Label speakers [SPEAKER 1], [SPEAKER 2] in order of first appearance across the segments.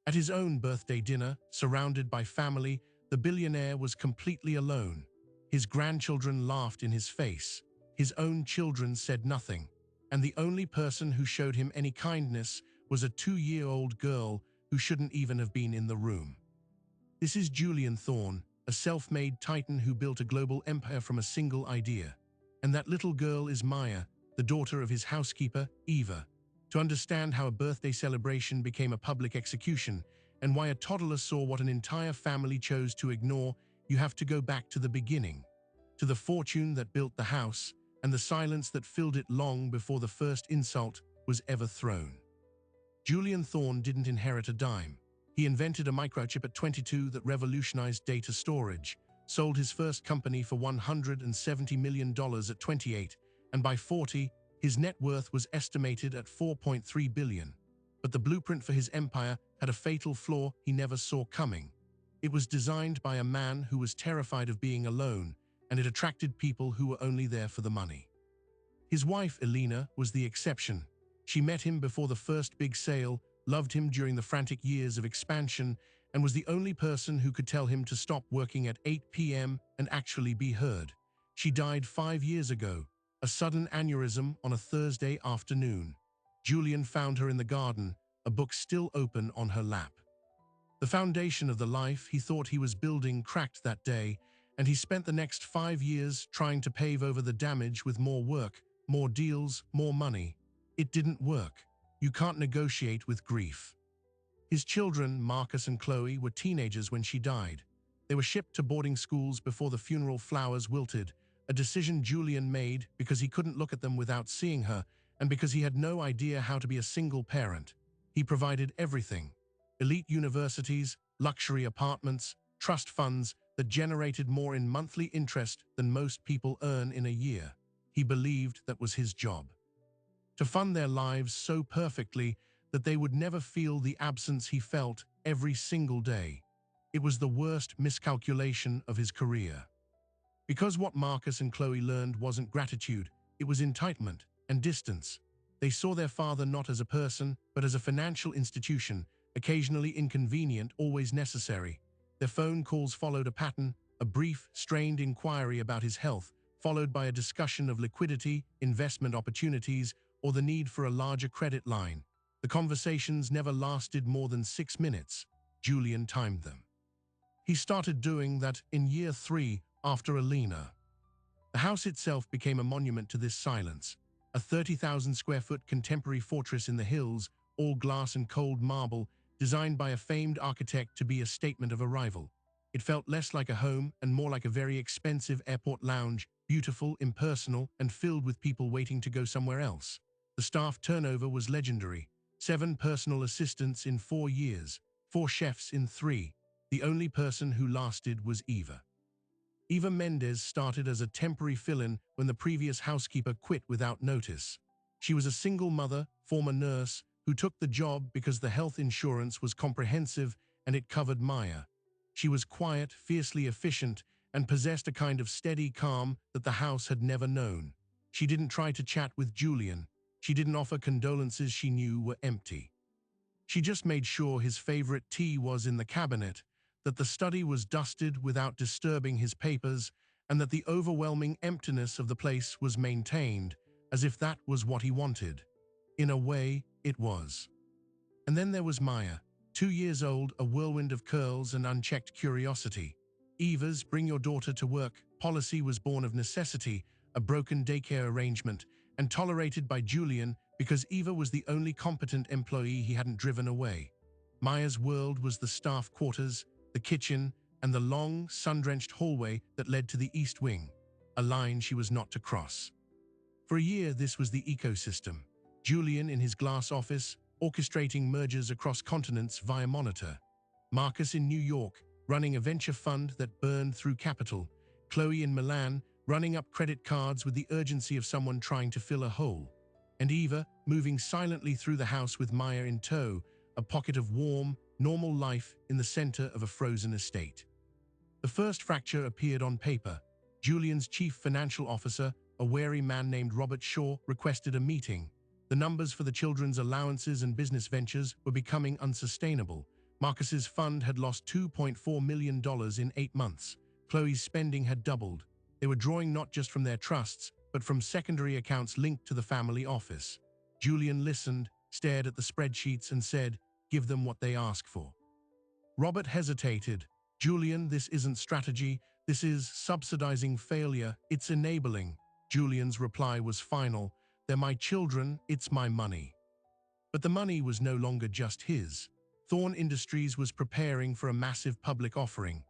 [SPEAKER 1] At his own birthday dinner, surrounded by family, the billionaire was completely alone. His grandchildren laughed in his face. His own children said nothing. And the only person who showed him any kindness was a 2-year-old girl who shouldn't even have been in the room. This is Julian Thorne, a self-made titan who built a global empire from a single idea. And that little girl is Maya, the daughter of his housekeeper, Eva. To understand how a birthday celebration became a public execution and why a toddler saw what an entire family chose to ignore, you have to go back to the beginning, to the fortune that built the house and the silence that filled it long before the first insult was ever thrown. Julian Thorne didn't inherit a dime. He invented a microchip at 22 that revolutionized data storage, sold his first company for $170 million at 28, and by 40, his net worth was estimated at $4.3 billion. But the blueprint for his empire had a fatal flaw he never saw coming. It was designed by a man who was terrified of being alone, and it attracted people who were only there for the money. His wife, Elena, was the exception. She met him before the first big sale, loved him during the frantic years of expansion, and was the only person who could tell him to stop working at 8 p.m. and actually be heard. She died 5 years ago, a sudden aneurysm on a Thursday afternoon. Julian found her in the garden, a book still open on her lap. The foundation of the life he thought he was building cracked that day, and he spent the next 5 years trying to pave over the damage with more work, more deals, more money. It didn't work. You can't negotiate with grief. His children, Marcus and Chloe, were teenagers when she died. They were shipped to boarding schools before the funeral flowers wilted, a decision Julian made because he couldn't look at them without seeing her and because he had no idea how to be a single parent. He provided everything: elite universities, luxury apartments, trust funds that generated more in monthly interest than most people earn in a year. He believed that was his job. To fund their lives so perfectly that they would never feel the absence he felt every single day. It was the worst miscalculation of his career. Because what Marcus and Chloe learned wasn't gratitude, it was entitlement and distance. They saw their father not as a person, but as a financial institution, occasionally inconvenient, always necessary. Their phone calls followed a pattern, a brief, strained inquiry about his health, followed by a discussion of liquidity, investment opportunities, or the need for a larger credit line. The conversations never lasted more than 6 minutes. Julian timed them. He started doing that in year 3 after Elena. The house itself became a monument to this silence, a 30,000 square foot contemporary fortress in the hills, all glass and cold marble, designed by a famed architect to be a statement of arrival. It felt less like a home and more like a very expensive airport lounge, beautiful, impersonal, and filled with people waiting to go somewhere else. The staff turnover was legendary: 7 personal assistants in 4 years, 4 chefs in 3. The only person who lasted was Eva. Eva Mendez started as a temporary fill-in when the previous housekeeper quit without notice. She was a single mother, former nurse, who took the job because the health insurance was comprehensive and it covered Maya. She was quiet, fiercely efficient, and possessed a kind of steady calm that the house had never known. She didn't try to chat with Julian. She didn't offer condolences she knew were empty. She just made sure his favorite tea was in the cabinet, that the study was dusted without disturbing his papers, and that the overwhelming emptiness of the place was maintained, as if that was what he wanted. In a way, it was. And then there was Maya, 2 years old, a whirlwind of curls and unchecked curiosity. Eva's "bring your daughter to work" policy was born of necessity, a broken daycare arrangement, and tolerated by Julian because Eva was the only competent employee he hadn't driven away. Maya's world was the staff quarters, the kitchen, and the long, sun-drenched hallway that led to the East Wing, a line she was not to cross. For a year, this was the ecosystem. Julian in his glass office, orchestrating mergers across continents via monitor. Marcus in New York, running a venture fund that burned through capital. Chloe in Milan, running up credit cards with the urgency of someone trying to fill a hole. And Eva, moving silently through the house with Maya in tow, a pocket of warm, normal life in the center of a frozen estate. The first fracture appeared on paper. Julian's chief financial officer, a wary man named Robert Shaw, requested a meeting. The numbers for the children's allowances and business ventures were becoming unsustainable. Marcus's fund had lost $2.4 million in 8 months. Chloe's spending had doubled. They were drawing not just from their trusts, but from secondary accounts linked to the family office. Julian listened, stared at the spreadsheets and said, "Give them what they ask for." Robert hesitated. "Julian, this isn't strategy. This is subsidizing failure. It's enabling." Julian's reply was final. "They're my children. It's my money." But the money was no longer just his. Thorn Industries was preparing for a massive public offering.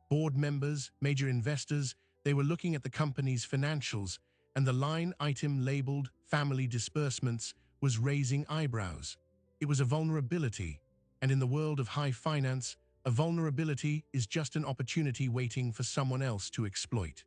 [SPEAKER 1] Board members, major investors, they were looking at the company's financials, and the line item labeled "family disbursements" was raising eyebrows. It was a vulnerability, and in the world of high finance, a vulnerability is just an opportunity waiting for someone else to exploit.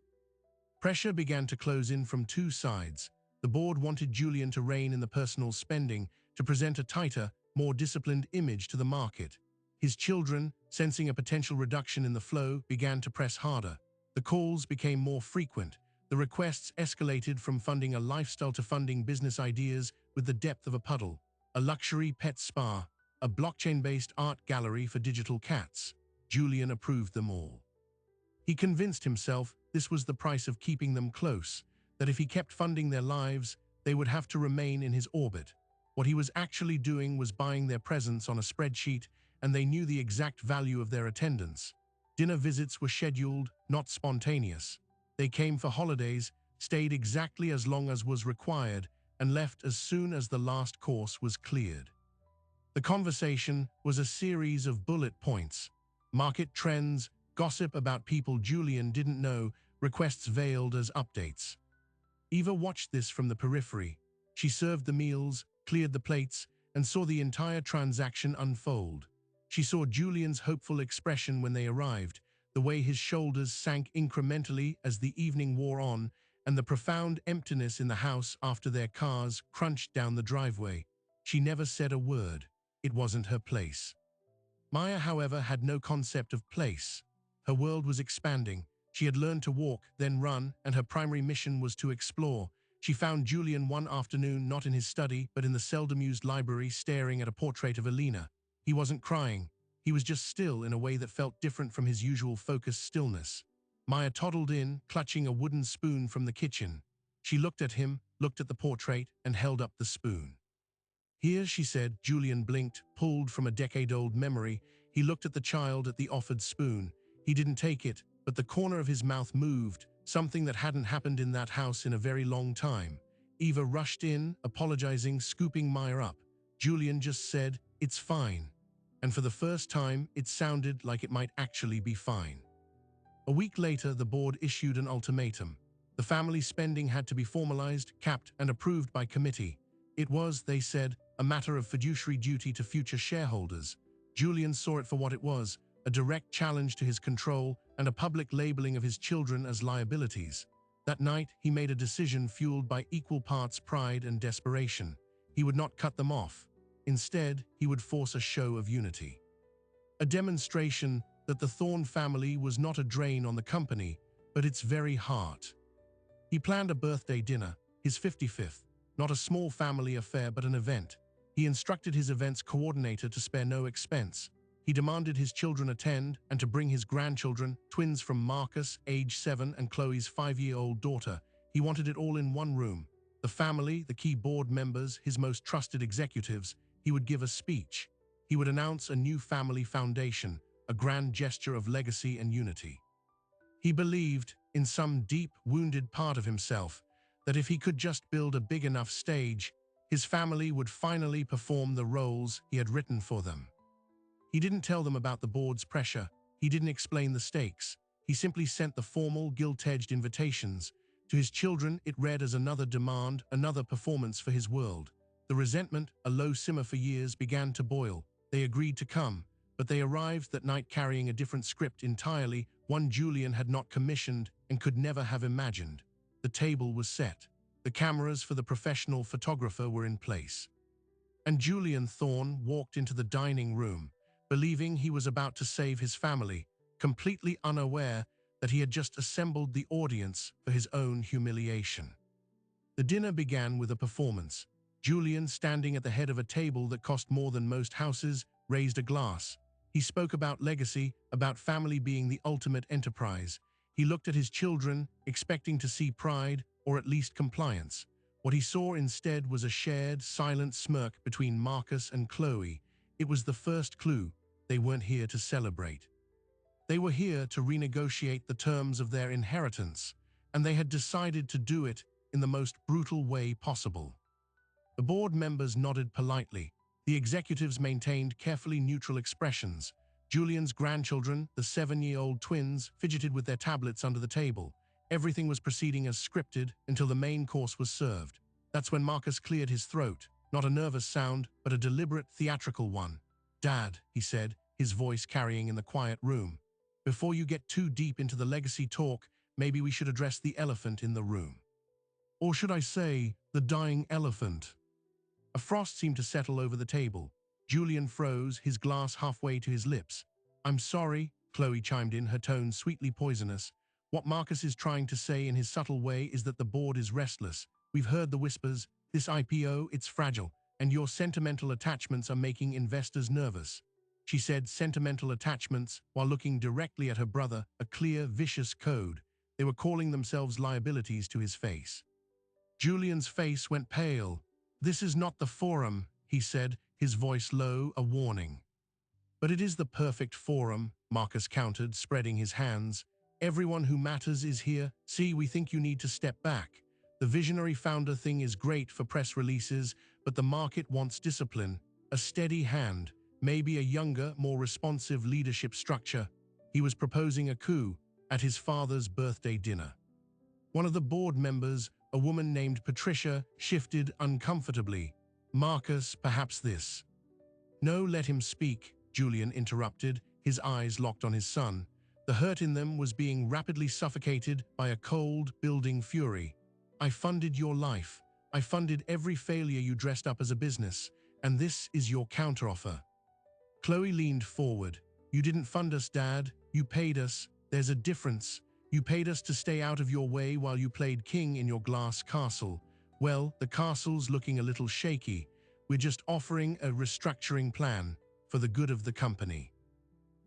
[SPEAKER 1] Pressure began to close in from two sides. The board wanted Julian to rein in the personal spending, to present a tighter, more disciplined image to the market. His children, sensing a potential reduction in the flow, began to press harder. The calls became more frequent. The requests escalated from funding a lifestyle to funding business ideas with the depth of a puddle. A luxury pet spa, a blockchain-based art gallery for digital cats. Julian approved them all. He convinced himself this was the price of keeping them close, that if he kept funding their lives, they would have to remain in his orbit. What he was actually doing was buying their presence on a spreadsheet, and they knew the exact value of their attendance. Dinner visits were scheduled, not spontaneous. They came for holidays, stayed exactly as long as was required, and left as soon as the last course was cleared. The conversation was a series of bullet points: market trends, gossip about people Julian didn't know, requests veiled as updates. Eva watched this from the periphery. She served the meals, cleared the plates, and saw the entire transaction unfold. She saw Julian's hopeful expression when they arrived, the way his shoulders sank incrementally as the evening wore on, and the profound emptiness in the house after their cars crunched down the driveway. She never said a word. It wasn't her place. Maya, however, had no concept of place. Her world was expanding. She had learned to walk, then run, and her primary mission was to explore. She found Julian one afternoon not in his study, but in the seldom-used library, staring at a portrait of Alina. He wasn't crying. He was just still in a way that felt different from his usual focused stillness. Maya toddled in, clutching a wooden spoon from the kitchen. She looked at him, looked at the portrait, and held up the spoon. "Here," she said. Julian blinked, pulled from a decade-old memory. He looked at the child, at the offered spoon. He didn't take it, but the corner of his mouth moved, something that hadn't happened in that house in a very long time. Eva rushed in, apologizing, scooping Maya up. Julian just said, "It's fine." And for the first time, it sounded like it might actually be fine. A week later, the board issued an ultimatum. The family spending had to be formalized, capped, and approved by committee. It was, they said, a matter of fiduciary duty to future shareholders. Julian saw it for what it was: a direct challenge to his control and a public labeling of his children as liabilities. That night, he made a decision fueled by equal parts pride and desperation. He would not cut them off. Instead, he would force a show of unity. A demonstration that the Thorn family was not a drain on the company, but its very heart. He planned a birthday dinner, his 55th, not a small family affair but an event. He instructed his events coordinator to spare no expense. He demanded his children attend and to bring his grandchildren, twins from Marcus, age 7, and Chloe's 5-year-old daughter. He wanted it all in one room. The family, the key board members, his most trusted executives. He would give a speech. He would announce a new family foundation, a grand gesture of legacy and unity. He believed, in some deep, wounded part of himself, that if he could just build a big enough stage, his family would finally perform the roles he had written for them. He didn't tell them about the board's pressure. He didn't explain the stakes. He simply sent the formal, gilt-edged invitations. To his children, it read as another demand, another performance for his world. The resentment, a low simmer for years, began to boil. They agreed to come, but they arrived that night carrying a different script entirely, one Julian had not commissioned and could never have imagined. The table was set. The cameras for the professional photographer were in place. And Julian Thorn walked into the dining room, believing he was about to save his family, completely unaware that he had just assembled the audience for his own humiliation. The dinner began with a performance. Julian, standing at the head of a table that cost more than most houses, raised a glass. He spoke about legacy, about family being the ultimate enterprise. He looked at his children, expecting to see pride, or at least compliance. What he saw instead was a shared, silent smirk between Marcus and Chloe. It was the first clue. They weren't here to celebrate. They were here to renegotiate the terms of their inheritance, and they had decided to do it in the most brutal way possible. The board members nodded politely. The executives maintained carefully neutral expressions. Julian's grandchildren, the 7-year-old twins, fidgeted with their tablets under the table. Everything was proceeding as scripted until the main course was served. That's when Marcus cleared his throat, not a nervous sound, but a deliberate theatrical one. "Dad," he said, his voice carrying in the quiet room. "Before you get too deep into the legacy talk, maybe we should address the elephant in the room. Or should I say, the dying elephant?" A frost seemed to settle over the table. Julian froze, his glass halfway to his lips. "I'm sorry," Chloe chimed in, her tone sweetly poisonous. "What Marcus is trying to say in his subtle way is that the board is restless. We've heard the whispers. This IPO, it's fragile, and your sentimental attachments are making investors nervous." She said sentimental attachments while looking directly at her brother, a clear, vicious code. They were calling themselves liabilities to his face. Julian's face went pale. "This is not the forum," he said, his voice low, a warning. "But it is the perfect forum," Marcus countered, spreading his hands. "Everyone who matters is here. See, we think you need to step back. The visionary founder thing is great for press releases, but the market wants discipline, a steady hand, maybe a younger, more responsive leadership structure." He was proposing a coup at his father's birthday dinner. One of the board members, a woman named Patricia, shifted uncomfortably. "Marcus, perhaps this." "No, let him speak," Julian interrupted, his eyes locked on his son. The hurt in them was being rapidly suffocated by a cold, building fury. "I funded your life. I funded every failure you dressed up as a business, and this is your counteroffer." Chloe leaned forward. "You didn't fund us, Dad. You paid us. There's a difference. You paid us to stay out of your way while you played king in your glass castle. Well, the castle's looking a little shaky. We're just offering a restructuring plan for the good of the company."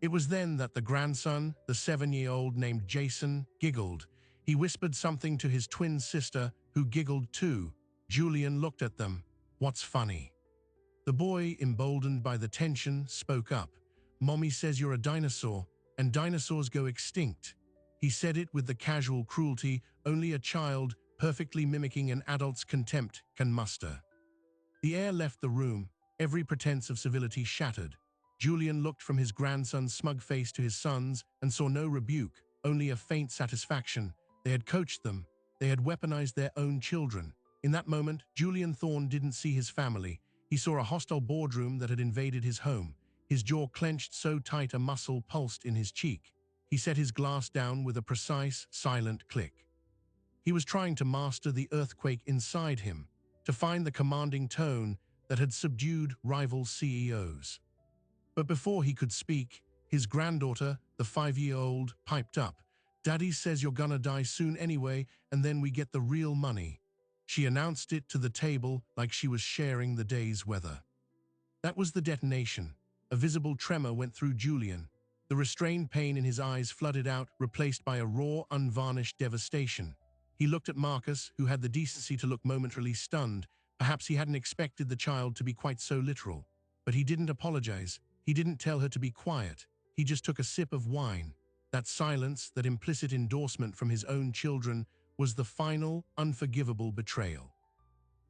[SPEAKER 1] It was then that the grandson, the 7-year-old named Jason, giggled. He whispered something to his twin sister, who giggled too. Julian looked at them. "What's funny?" The boy, emboldened by the tension, spoke up. "Mommy says you're a dinosaur, and dinosaurs go extinct." He said it with the casual cruelty only a child, perfectly mimicking an adult's contempt, can muster. The air left the room, every pretense of civility shattered. Julian looked from his grandson's smug face to his son's and saw no rebuke, only a faint satisfaction. They had coached them. They had weaponized their own children. In that moment, Julian Thorne didn't see his family. He saw a hostile boardroom that had invaded his home. His jaw clenched so tight a muscle pulsed in his cheek. He set his glass down with a precise, silent click. He was trying to master the earthquake inside him, to find the commanding tone that had subdued rival CEOs. But before he could speak, his granddaughter, the 5-year-old, piped up. "Daddy says you're gonna die soon anyway, and then we get the real money." She announced it to the table like she was sharing the day's weather. That was the detonation. A visible tremor went through Julian. The restrained pain in his eyes flooded out, replaced by a raw, unvarnished devastation. He looked at Marcus, who had the decency to look momentarily stunned. Perhaps he hadn't expected the child to be quite so literal. But he didn't apologize. He didn't tell her to be quiet. He just took a sip of wine. That silence, that implicit endorsement from his own children, was the final, unforgivable betrayal.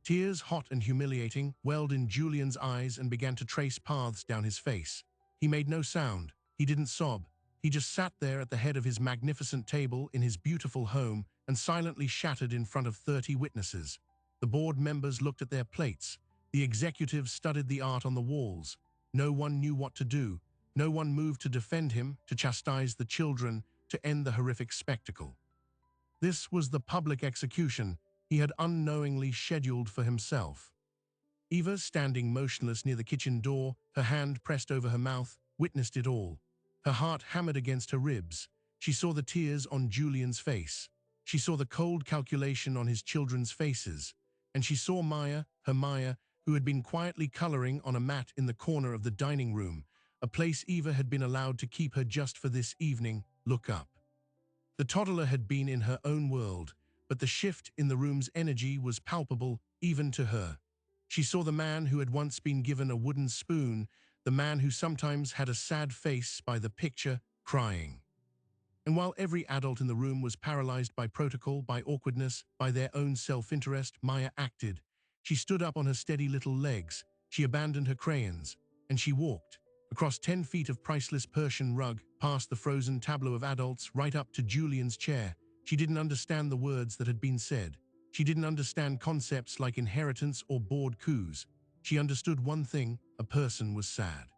[SPEAKER 1] Tears, hot and humiliating, welled in Julian's eyes and began to trace paths down his face. He made no sound. He didn't sob. He just sat there at the head of his magnificent table in his beautiful home and silently shattered in front of 30 witnesses. The board members looked at their plates. The executives studied the art on the walls. No one knew what to do. No one moved to defend him, to chastise the children, to end the horrific spectacle. This was the public execution he had unknowingly scheduled for himself. Eva, standing motionless near the kitchen door, her hand pressed over her mouth, witnessed it all. Her heart hammered against her ribs. She saw the tears on Julian's face. She saw the cold calculation on his children's faces. And she saw Maya, her Maya, who had been quietly coloring on a mat in the corner of the dining room, a place Eva had been allowed to keep her just for this evening. Look up. The toddler had been in her own world, but the shift in the room's energy was palpable even to her. She saw the man who had once been given a wooden spoon, the man who sometimes had a sad face by the picture, crying. And while every adult in the room was paralyzed by protocol, by awkwardness, by their own self-interest, Maya acted. She stood up on her steady little legs, she abandoned her crayons, and she walked, across 10 feet of priceless Persian rug, past the frozen tableau of adults, right up to Julian's chair. She didn't understand the words that had been said. She didn't understand concepts like inheritance or board coups. She understood one thing: a person was sad.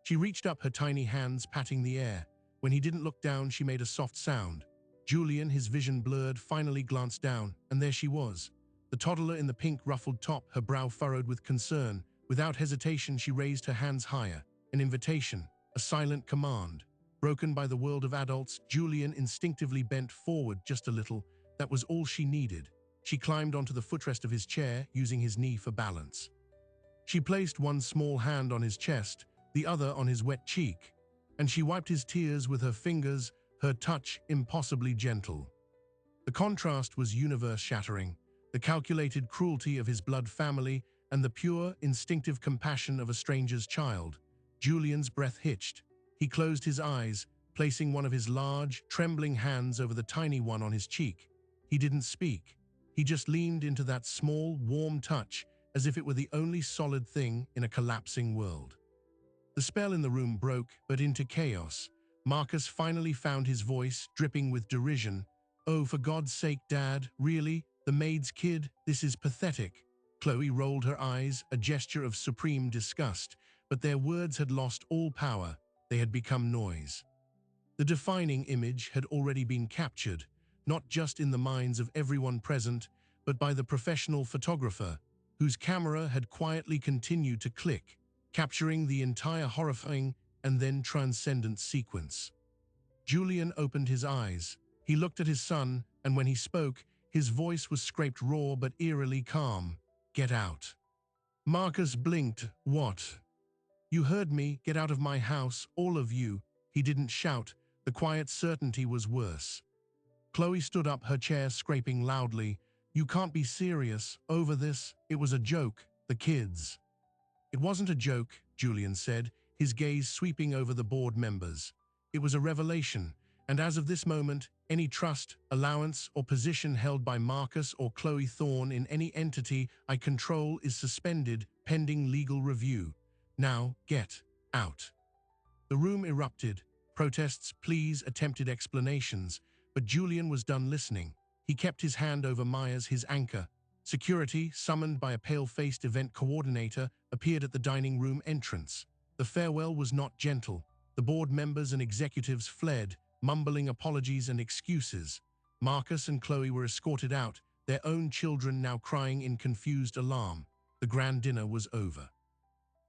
[SPEAKER 1] She reached up her tiny hands, patting the air. When he didn't look down, she made a soft sound. Julian, his vision blurred, finally glanced down, and there she was. The toddler in the pink ruffled top, her brow furrowed with concern. Without hesitation, she raised her hands higher. An invitation, a silent command. Broken by the world of adults, Julian instinctively bent forward just a little. That was all she needed. She climbed onto the footrest of his chair, using his knee for balance. She placed one small hand on his chest, the other on his wet cheek, and she wiped his tears with her fingers, her touch impossibly gentle. The contrast was universe-shattering, the calculated cruelty of his blood family and the pure, instinctive compassion of a stranger's child. Julian's breath hitched. He closed his eyes, placing one of his large, trembling hands over the tiny one on his cheek. He didn't speak. He just leaned into that small, warm touch, as if it were the only solid thing in a collapsing world. The spell in the room broke, but into chaos. Marcus finally found his voice, dripping with derision. "Oh, for God's sake, Dad, really? The maid's kid? This is pathetic." Chloe rolled her eyes, a gesture of supreme disgust, but their words had lost all power. They had become noise. The defining image had already been captured, not just in the minds of everyone present, but by the professional photographer, whose camera had quietly continued to click, capturing the entire horrifying and then transcendent sequence. Julian opened his eyes. He looked at his son, and when he spoke, his voice was scraped raw but eerily calm. "Get out." Marcus blinked. "What?" "You heard me. Get out of my house, all of you." He didn't shout. The quiet certainty was worse. Chloe stood up, her chair scraping loudly. "You can't be serious over this. It was a joke. The kids." "It wasn't a joke," Julian said, his gaze sweeping over the board members. "It was a revelation, and as of this moment, any trust, allowance, or position held by Marcus or Chloe Thorne in any entity I control is suspended, pending legal review. Now, get out." The room erupted. Protests, pleas, attempted explanations, but Julian was done listening. He kept his hand over Maya's, his anchor. Security, summoned by a pale-faced event coordinator, appeared at the dining room entrance. The farewell was not gentle. The board members and executives fled, mumbling apologies and excuses. Marcus and Chloe were escorted out, their own children now crying in confused alarm. The grand dinner was over.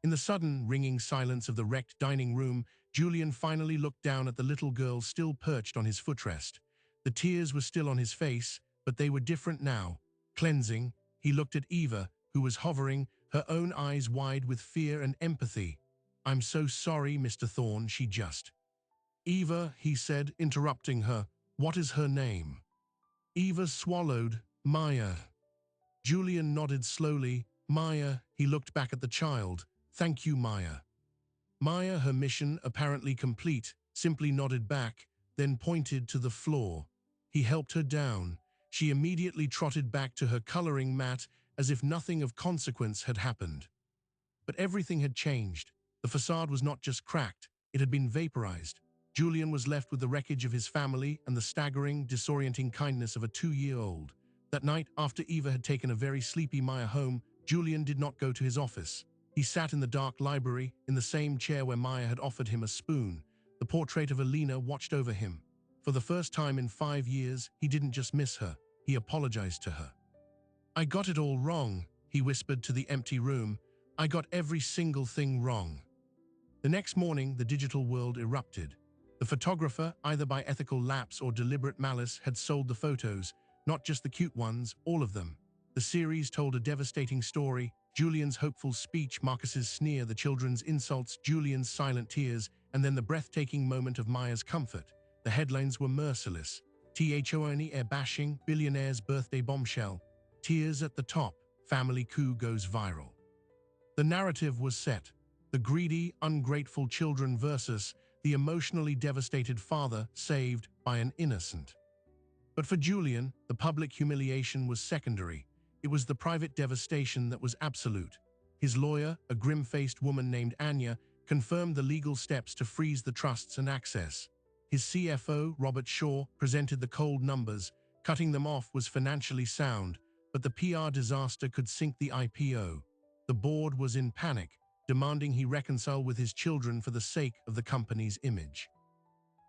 [SPEAKER 1] In the sudden, ringing silence of the wrecked dining room, Julian finally looked down at the little girl still perched on his footrest. The tears were still on his face, but they were different now. Cleansing, he looked at Eva, who was hovering, her own eyes wide with fear and empathy. "I'm so sorry, Mr. Thorne," she just. "Eva," he said, interrupting her. "What is her name?" Eva swallowed. "Maya." Julian nodded slowly. "Maya." He looked back at the child. "Thank you, Maya." Maya, her mission apparently complete, simply nodded back, then pointed to the floor. He helped her down. She immediately trotted back to her coloring mat as if nothing of consequence had happened. But everything had changed. The facade was not just cracked, it had been vaporized. Julian was left with the wreckage of his family and the staggering, disorienting kindness of a 2-year-old. That night, after Eva had taken a very sleepy Maya home, Julian did not go to his office. He sat in the dark library, in the same chair where Maya had offered him a spoon. The portrait of Alina watched over him. For the first time in 5 years, he didn't just miss her, he apologized to her. "I got it all wrong," he whispered to the empty room. "I got every single thing wrong." The next morning, the digital world erupted. The photographer, either by ethical lapse or deliberate malice, had sold the photos, not just the cute ones, all of them. The series told a devastating story: Julian's hopeful speech, Marcus's sneer, the children's insults, Julian's silent tears, and then the breathtaking moment of Maya's comfort. The headlines were merciless. Thorny air bashing, billionaire's birthday bombshell. Tears at the top, family coup goes viral. The narrative was set: the greedy, ungrateful children versus the emotionally devastated father saved by an innocent. But for Julian, the public humiliation was secondary. It was the private devastation that was absolute. His lawyer, a grim-faced woman named Anya, confirmed the legal steps to freeze the trusts and access. His CFO, Robert Shaw, presented the cold numbers. Cutting them off was financially sound, but the PR disaster could sink the IPO. The board was in panic, demanding he reconcile with his children for the sake of the company's image.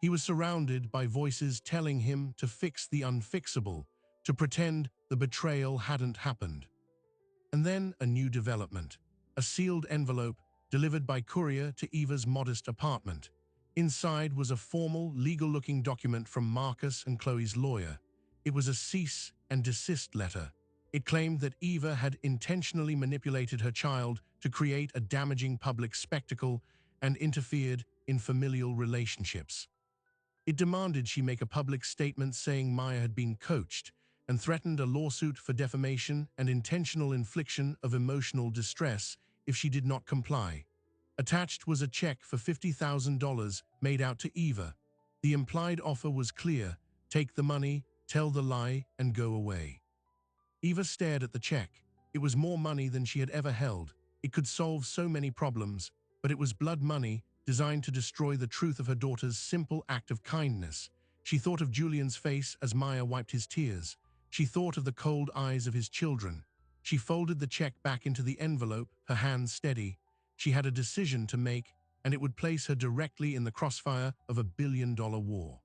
[SPEAKER 1] He was surrounded by voices telling him to fix the unfixable, to pretend the betrayal hadn't happened. And then a new development: a sealed envelope delivered by courier to Eva's modest apartment. Inside was a formal, legal-looking document from Marcus and Chloe's lawyer. It was a cease and desist letter. It claimed that Eva had intentionally manipulated her child to create a damaging public spectacle and interfered in familial relationships. It demanded she make a public statement saying Maya had been coached, and threatened a lawsuit for defamation and intentional infliction of emotional distress if she did not comply. Attached was a check for $50,000 made out to Eva. The implied offer was clear: take the money, tell the lie, and go away. Eva stared at the check. It was more money than she had ever held. It could solve so many problems, but it was blood money, designed to destroy the truth of her daughter's simple act of kindness. She thought of Julian's face as Maya wiped his tears. She thought of the cold eyes of his children. She folded the check back into the envelope, her hands steady. She had a decision to make, and it would place her directly in the crossfire of a billion-dollar war.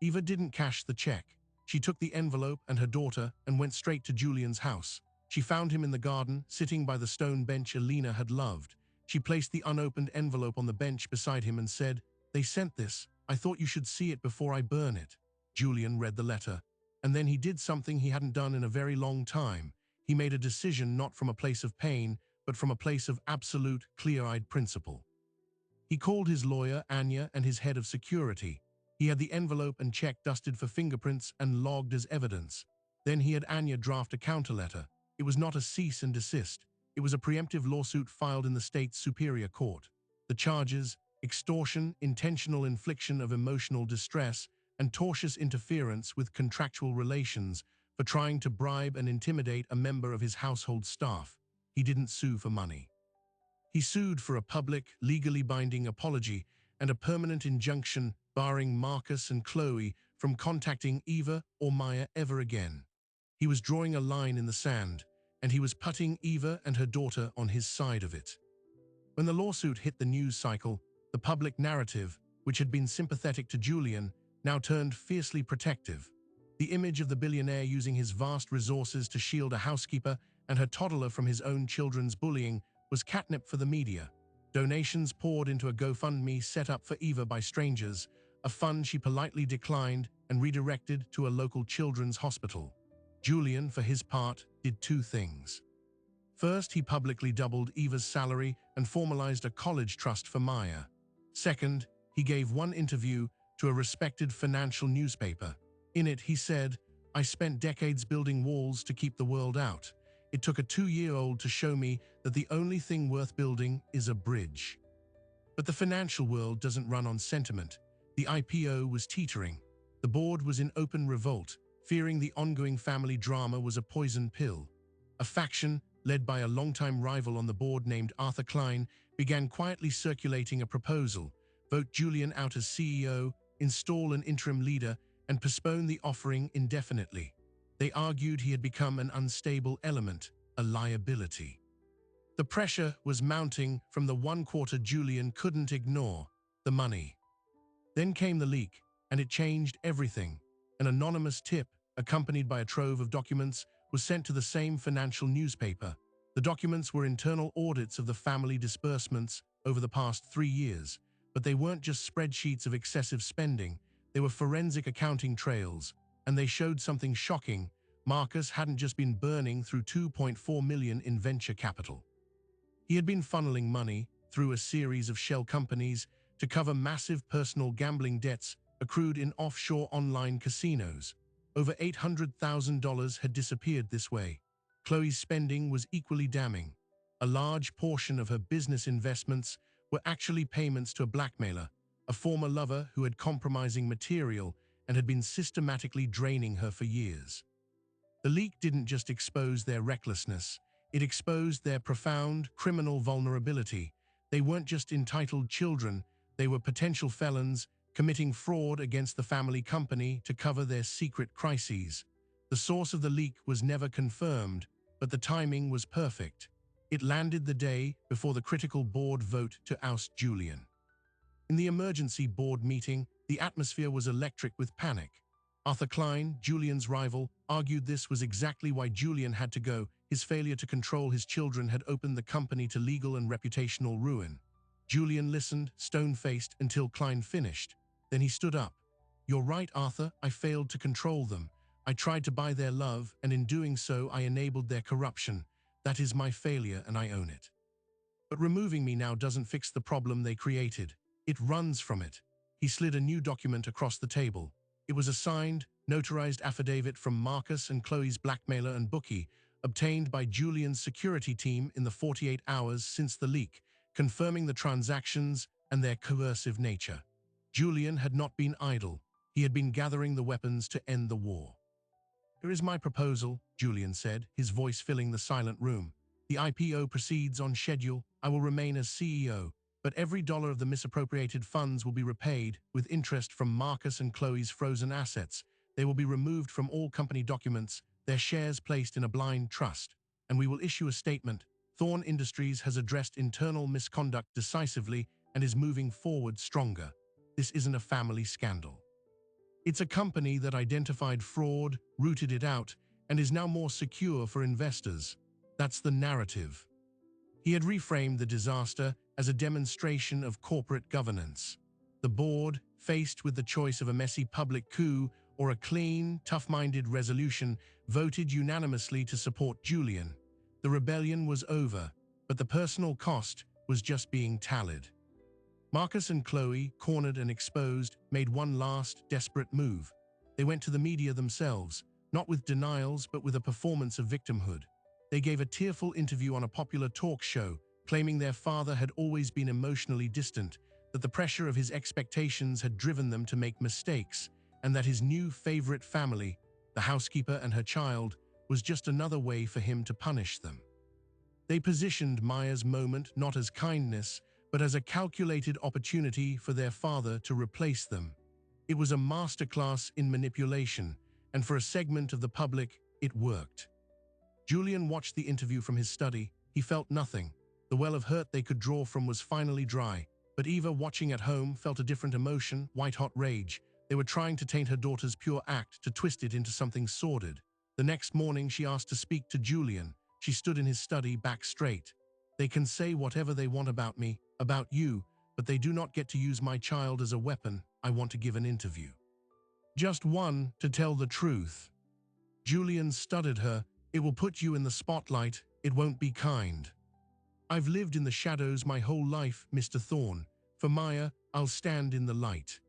[SPEAKER 1] Eva didn't cash the check. She took the envelope and her daughter and went straight to Julian's house. She found him in the garden, sitting by the stone bench Alina had loved. She placed the unopened envelope on the bench beside him and said, "They sent this. I thought you should see it before I burn it." Julian read the letter, and then he did something he hadn't done in a very long time. He made a decision not from a place of pain, but from a place of absolute, clear-eyed principle. He called his lawyer, Anya, and his head of security. He had the envelope and check dusted for fingerprints and logged as evidence. Then he had Anya draft a counter-letter. It was not a cease and desist. It was a preemptive lawsuit filed in the state's superior court. The charges: extortion, intentional infliction of emotional distress, and tortious interference with contractual relations for trying to bribe and intimidate a member of his household staff. He didn't sue for money. He sued for a public, legally binding apology and a permanent injunction barring Marcus and Chloe from contacting Eva or Maya ever again. He was drawing a line in the sand, and he was putting Eva and her daughter on his side of it. When the lawsuit hit the news cycle, the public narrative, which had been sympathetic to Julian, now turned fiercely protective. The image of the billionaire using his vast resources to shield a housekeeper and her toddler from his own children's bullying was catnip for the media. Donations poured into a GoFundMe set up for Eva by strangers, a fund she politely declined and redirected to a local children's hospital. Julian, for his part, did two things. First, he publicly doubled Eva's salary and formalized a college trust for Maya. Second, he gave one interview to a respected financial newspaper. In it, he said, "I spent decades building walls to keep the world out. It took a 2-year-old to show me that the only thing worth building is a bridge." But the financial world doesn't run on sentiment. The IPO was teetering. The board was in open revolt, fearing the ongoing family drama was a poison pill. A faction, led by a longtime rival on the board named Arthur Klein, began quietly circulating a proposal: vote Julian out as CEO, install an interim leader, and postpone the offering indefinitely. They argued he had become an unstable element, a liability. The pressure was mounting from the one quarter Julian couldn't ignore: the money. Then came the leak, and it changed everything. An anonymous tip, accompanied by a trove of documents, was sent to the same financial newspaper. The documents were internal audits of the family disbursements over the past 3 years, but they weren't just spreadsheets of excessive spending. They were forensic accounting trails, and they showed something shocking. Marcus hadn't just been burning through 2.4 million in venture capital. He had been funneling money through a series of shell companies to cover massive personal gambling debts accrued in offshore online casinos. Over $800,000 had disappeared this way. Chloe's spending was equally damning. A large portion of her business investments were actually payments to a blackmailer, a former lover who had compromising material and had been systematically draining her for years. The leak didn't just expose their recklessness, it exposed their profound criminal vulnerability. They weren't just entitled children, they were potential felons committing fraud against the family company to cover their secret crises. The source of the leak was never confirmed, but the timing was perfect. It landed the day before the critical board vote to oust Julian. In the emergency board meeting, the atmosphere was electric with panic. Arthur Klein, Julian's rival, argued this was exactly why Julian had to go. His failure to control his children had opened the company to legal and reputational ruin. Julian listened, stone-faced, until Klein finished. Then he stood up. "You're right, Arthur. I failed to control them. I tried to buy their love, and in doing so, I enabled their corruption. That is my failure, and I own it. But removing me now doesn't fix the problem they created. It runs from it." He slid a new document across the table. It was a signed, notarized affidavit from Marcus and Chloe's blackmailer and bookie, obtained by Julian's security team in the 48 hours since the leak, confirming the transactions and their coercive nature. Julian had not been idle. He had been gathering the weapons to end the war. "Here is my proposal," Julian said, his voice filling the silent room. "The IPO proceeds on schedule. I will remain as CEO, but every dollar of the misappropriated funds will be repaid with interest from Marcus and Chloe's frozen assets. They will be removed from all company documents, their shares placed in a blind trust, and we will issue a statement. Thorn Industries has addressed internal misconduct decisively and is moving forward stronger. This isn't a family scandal. It's a company that identified fraud, rooted it out, and is now more secure for investors. That's the narrative." He had reframed the disaster as a demonstration of corporate governance. The board, faced with the choice of a messy public coup or a clean, tough-minded resolution, voted unanimously to support Julian. The rebellion was over, but the personal cost was just being tallied. Marcus and Chloe, cornered and exposed, made one last, desperate move. They went to the media themselves, not with denials but with a performance of victimhood. They gave a tearful interview on a popular talk show, claiming their father had always been emotionally distant, that the pressure of his expectations had driven them to make mistakes, and that his new favorite family, the housekeeper and her child, was just another way for him to punish them. They positioned Maya's moment not as kindness, but as a calculated opportunity for their father to replace them. It was a masterclass in manipulation, and for a segment of the public, it worked. Julian watched the interview from his study. He felt nothing. The well of hurt they could draw from was finally dry. But Eva, watching at home, felt a different emotion, white-hot rage. They were trying to taint her daughter's pure act, to twist it into something sordid. The next morning, she asked to speak to Julian. She stood in his study, back straight. "They can say whatever they want about me, about you, but they do not get to use my child as a weapon. I want to give an interview. Just one, to tell the truth." Julian studied her. "It will put you in the spotlight. It won't be kind. I've lived in the shadows my whole life, Mr. Thorne. For Maya, I'll stand in the light."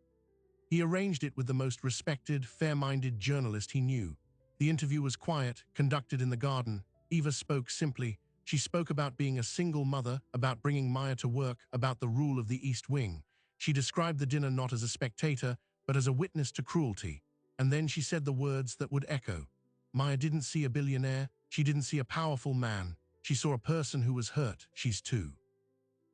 [SPEAKER 1] He arranged it with the most respected, fair-minded journalist he knew. The interview was quiet, conducted in the garden. Eva spoke simply. She spoke about being a single mother, about bringing Maya to work, about the rule of the East Wing. She described the dinner not as a spectator, but as a witness to cruelty. And then she said the words that would echo. Maya didn't see a billionaire. She didn't see a powerful man. She saw a person who was hurt. She's two.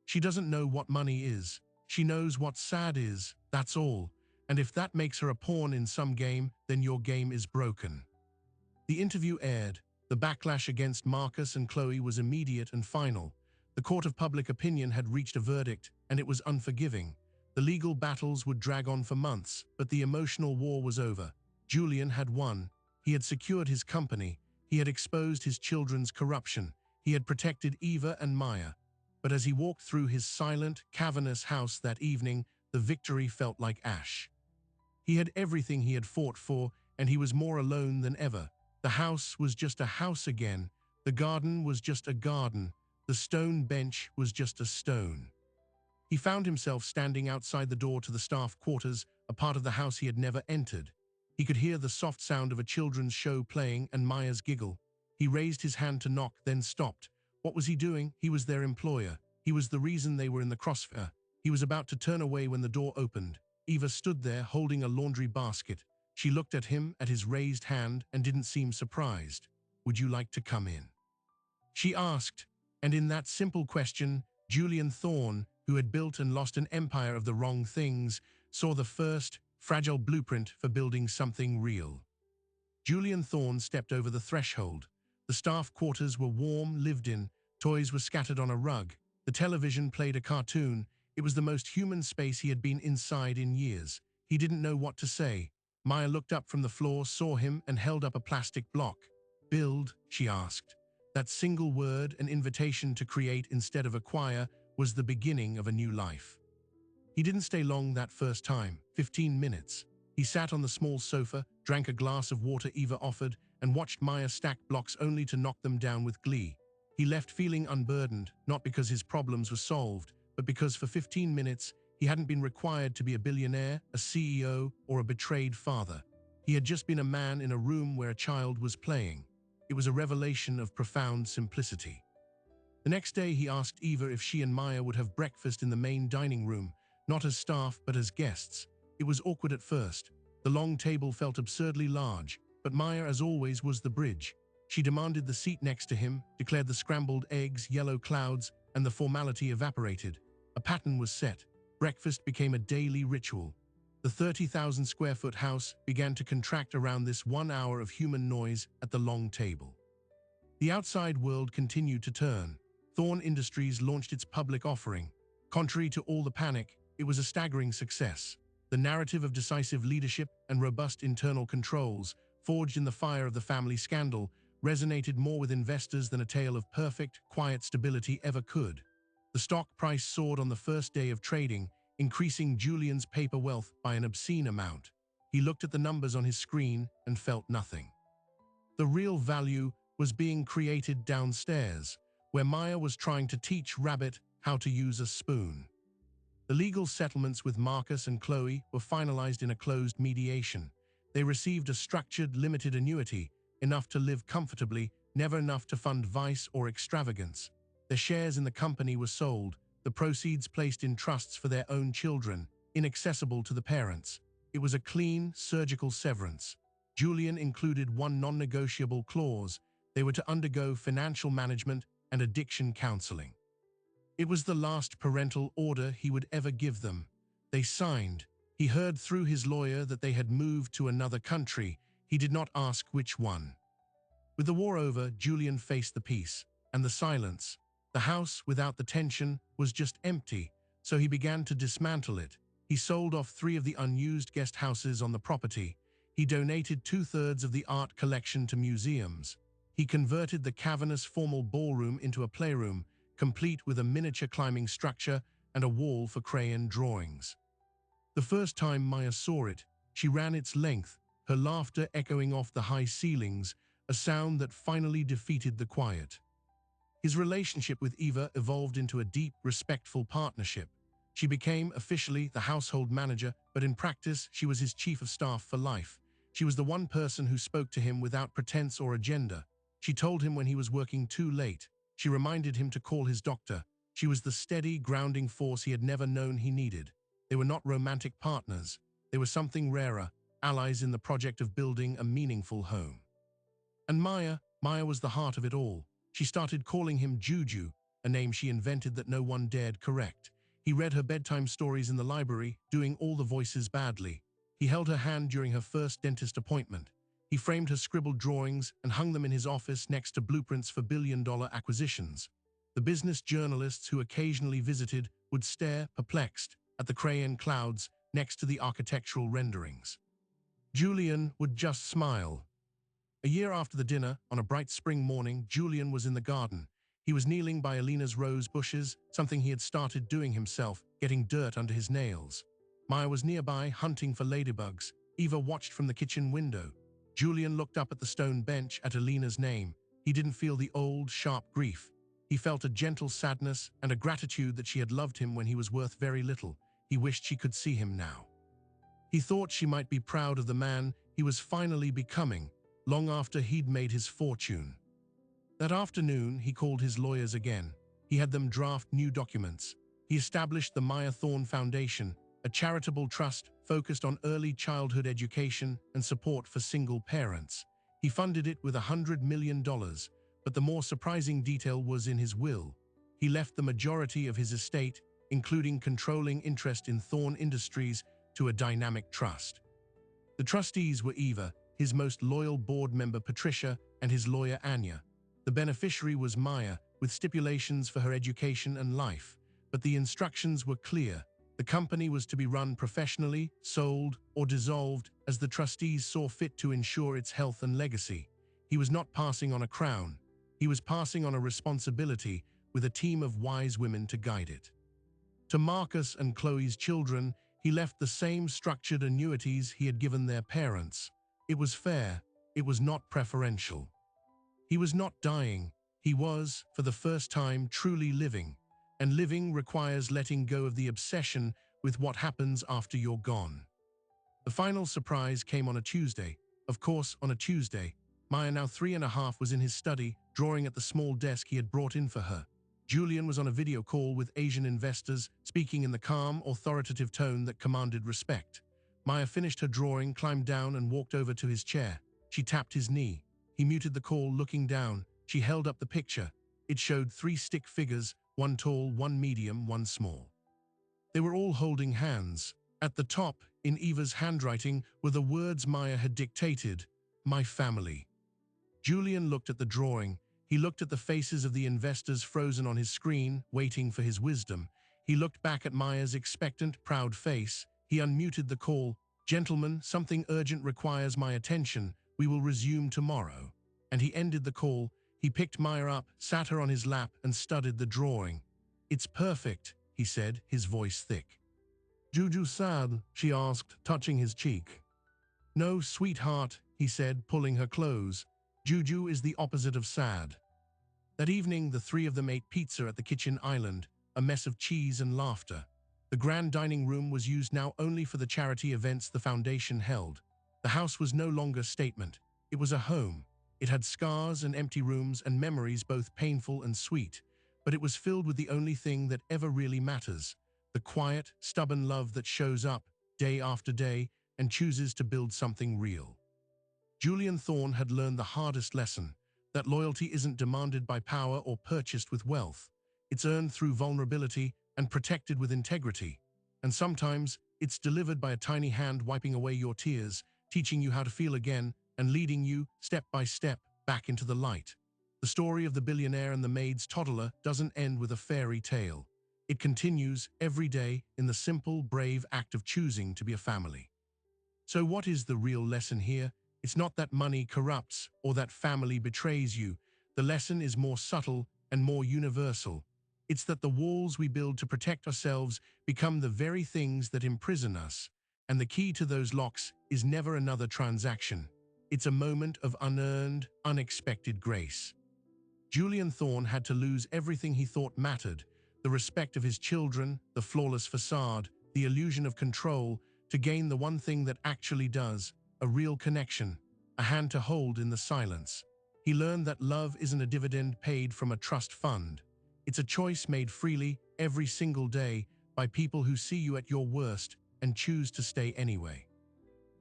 [SPEAKER 1] She doesn't know what money is. She knows what sad is. That's all. And if that makes her a pawn in some game, then your game is broken. The interview aired. The backlash against Marcus and Chloe was immediate and final. The court of public opinion had reached a verdict, and it was unforgiving. The legal battles would drag on for months, but the emotional war was over. Julian had won. He had secured his company. He had exposed his children's corruption. He had protected Eva and Maya. But as he walked through his silent, cavernous house that evening, the victory felt like ash. He had everything he had fought for, and he was more alone than ever. The house was just a house again. The garden was just a garden. The stone bench was just a stone. He found himself standing outside the door to the staff quarters, a part of the house he had never entered. He could hear the soft sound of a children's show playing and Maya's giggle. He raised his hand to knock, then stopped. What was he doing? He was their employer. He was the reason they were in the crossfire. He was about to turn away when the door opened. Eva stood there holding a laundry basket. She looked at him, at his raised hand, and didn't seem surprised. "Would you like to come in?" she asked, and in that simple question, Julian Thorne, who had built and lost an empire of the wrong things, saw the first, fragile blueprint for building something real. Julian Thorne stepped over the threshold. The staff quarters were warm, lived in. Toys were scattered on a rug. The television played a cartoon. It was the most human space he had been inside in years. He didn't know what to say. Maya looked up from the floor, saw him, and held up a plastic block. "Build," she asked. That single word, an invitation to create instead of acquire, was the beginning of a new life. He didn't stay long that first time, 15 minutes. He sat on the small sofa, drank a glass of water Eva offered, and watched Maya stack blocks only to knock them down with glee. He left feeling unburdened, not because his problems were solved, but because for 15 minutes, he hadn't been required to be a billionaire, a CEO, or a betrayed father. He had just been a man in a room where a child was playing. It was a revelation of profound simplicity. The next day, he asked Eva if she and Maya would have breakfast in the main dining room, not as staff, but as guests. It was awkward at first. The long table felt absurdly large, but Maya, as always, was the bridge. She demanded the seat next to him, declared the scrambled eggs, yellow clouds, and the formality evaporated. A pattern was set. Breakfast became a daily ritual. The 30,000 square foot house began to contract around this 1 hour of human noise at the long table. The outside world continued to turn. Thorne Industries launched its public offering. Contrary to all the panic, it was a staggering success. The narrative of decisive leadership and robust internal controls, forged in the fire of the family scandal, resonated more with investors than a tale of perfect, quiet stability ever could. The stock price soared on the first day of trading, increasing Julian's paper wealth by an obscene amount. He looked at the numbers on his screen and felt nothing. The real value was being created downstairs, where Maya was trying to teach Rabbit how to use a spoon. The legal settlements with Marcus and Chloe were finalized in a closed mediation. They received a structured, limited annuity, enough to live comfortably, never enough to fund vice or extravagance. Their shares in the company were sold, the proceeds placed in trusts for their own children, inaccessible to the parents. It was a clean, surgical severance. Julian included one non-negotiable clause: they were to undergo financial management and addiction counseling. It was the last parental order he would ever give them. They signed. He heard through his lawyer that they had moved to another country. He did not ask which one. With the war over, Julian faced the peace and the silence. The house, without the tension, was just empty, so he began to dismantle it. He sold off 3 of the unused guest houses on the property. He donated 2/3 of the art collection to museums. He converted the cavernous formal ballroom into a playroom, complete with a miniature climbing structure and a wall for crayon drawings. The first time Maya saw it, she ran its length, her laughter echoing off the high ceilings, a sound that finally defeated the quiet. His relationship with Eva evolved into a deep, respectful partnership. She became officially the household manager, but in practice, she was his chief of staff for life. She was the one person who spoke to him without pretense or agenda. She told him when he was working too late. She reminded him to call his doctor. She was the steady, grounding force he had never known he needed. They were not romantic partners. They were something rarer, allies in the project of building a meaningful home. And Maya was the heart of it all. She started calling him Juju, a name she invented that no one dared correct. He read her bedtime stories in the library, doing all the voices badly. He held her hand during her first dentist appointment. He framed her scribbled drawings and hung them in his office next to blueprints for billion-dollar acquisitions. The business journalists who occasionally visited would stare, perplexed, at the crayon clouds next to the architectural renderings. Julian would just smile. A year after the dinner, on a bright spring morning, Julian was in the garden. He was kneeling by Alina's rose bushes, something he had started doing himself, getting dirt under his nails. Maya was nearby, hunting for ladybugs. Eva watched from the kitchen window. Julian looked up at the stone bench at Alina's name. He didn't feel the old, sharp grief. He felt a gentle sadness and a gratitude that she had loved him when he was worth very little. He wished she could see him now. He thought she might be proud of the man he was finally becoming, long after he'd made his fortune. That afternoon, he called his lawyers again. He had them draft new documents. He established the Maya Thorne Foundation, a charitable trust focused on early childhood education and support for single parents. He funded it with $100 million, but the more surprising detail was in his will. He left the majority of his estate, including controlling interest in Thorne Industries, to a dynamic trust. The trustees were Eva, his most loyal board member Patricia, and his lawyer Anya. The beneficiary was Maya, with stipulations for her education and life. But the instructions were clear. The company was to be run professionally, sold, or dissolved as the trustees saw fit to ensure its health and legacy. He was not passing on a crown. He was passing on a responsibility with a team of wise women to guide it. To Marcus and Chloe's children, he left the same structured annuities he had given their parents. It was fair. It was not preferential. He was not dying. He was, for the first time, truly living. And living requires letting go of the obsession with what happens after you're gone. The final surprise came on a Tuesday. Of course, on a Tuesday. Maya, now 3.5, was in his study, drawing at the small desk he had brought in for her. Julian was on a video call with Asian investors, speaking in the calm, authoritative tone that commanded respect. Maya finished her drawing, climbed down, and walked over to his chair. She tapped his knee. He muted the call, looking down. She held up the picture. It showed 3 stick figures, one tall, one medium, one small. They were all holding hands. At the top, in Eva's handwriting, were the words Maya had dictated, "My family." Julian looked at the drawing. He looked at the faces of the investors frozen on his screen, waiting for his wisdom. He looked back at Maya's expectant, proud face. He unmuted the call. "Gentlemen, something urgent requires my attention. We will resume tomorrow." And he ended the call. He picked Maya up, sat her on his lap, and studied the drawing. "It's perfect," he said, his voice thick. "Juju sad?" she asked, touching his cheek. "No, sweetheart," he said, pulling her close. "Juju is the opposite of sad." That evening, the 3 of them ate pizza at the kitchen island, a mess of cheese and laughter. The grand dining room was used now only for the charity events the foundation held. The house was no longer a statement. It was a home. It had scars and empty rooms and memories both painful and sweet, but it was filled with the only thing that ever really matters, the quiet, stubborn love that shows up day after day and chooses to build something real. Julian Thorne had learned the hardest lesson, that loyalty isn't demanded by power or purchased with wealth. It's earned through vulnerability and protected with integrity. And sometimes it's delivered by a tiny hand wiping away your tears, teaching you how to feel again, and leading you, step by step, back into the light. The story of the billionaire and the maid's toddler doesn't end with a fairy tale. It continues every day in the simple, brave act of choosing to be a family. So what is the real lesson here? It's not that money corrupts or that family betrays you. The lesson is more subtle and more universal. It's that the walls we build to protect ourselves become the very things that imprison us. And the key to those locks is never another transaction. It's a moment of unearned, unexpected grace. Julian Thorne had to lose everything he thought mattered, the respect of his children, the flawless facade, the illusion of control, to gain the one thing that actually does, a real connection, a hand to hold in the silence. He learned that love isn't a dividend paid from a trust fund. It's a choice made freely, every single day, by people who see you at your worst and choose to stay anyway.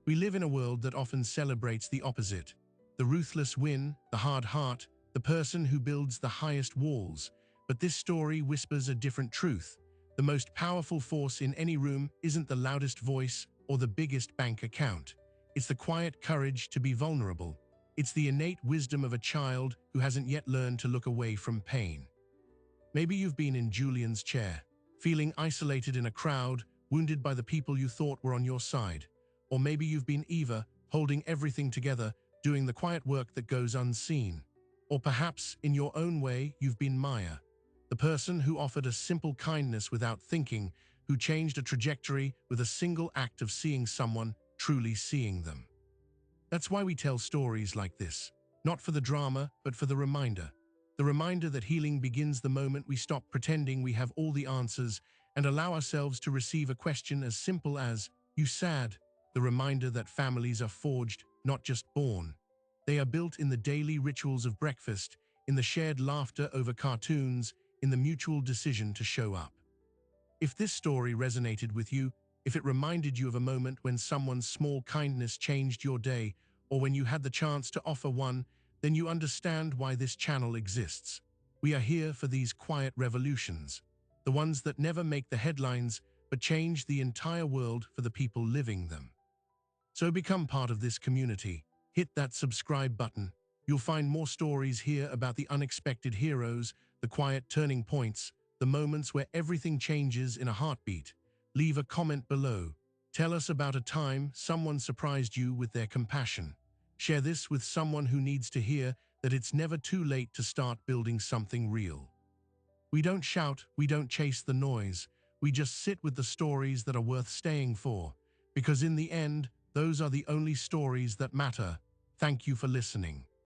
[SPEAKER 1] We live in a world that often celebrates the opposite. The ruthless win, the hard heart, the person who builds the highest walls. But this story whispers a different truth. The most powerful force in any room isn't the loudest voice or the biggest bank account. It's the quiet courage to be vulnerable. It's the innate wisdom of a child who hasn't yet learned to look away from pain. Maybe you've been in Julian's chair, feeling isolated in a crowd, wounded by the people you thought were on your side. Or maybe you've been Eva, holding everything together, doing the quiet work that goes unseen. Or perhaps, in your own way, you've been Maya, the person who offered a simple kindness without thinking, who changed a trajectory with a single act of seeing someone, truly seeing them. That's why we tell stories like this, not for the drama, but for the reminder. The reminder that healing begins the moment we stop pretending we have all the answers and allow ourselves to receive a question as simple as, "You sad?" The reminder that families are forged, not just born. They are built in the daily rituals of breakfast, in the shared laughter over cartoons, in the mutual decision to show up. If this story resonated with you, if it reminded you of a moment when someone's small kindness changed your day, or when you had the chance to offer one, then you understand why this channel exists. We are here for these quiet revolutions, the ones that never make the headlines, but change the entire world for the people living them. So become part of this community. Hit that subscribe button. You'll find more stories here about the unexpected heroes, the quiet turning points, the moments where everything changes in a heartbeat. Leave a comment below. Tell us about a time someone surprised you with their compassion. Share this with someone who needs to hear that it's never too late to start building something real. We don't shout, we don't chase the noise. We just sit with the stories that are worth staying for. Because in the end, those are the only stories that matter. Thank you for listening.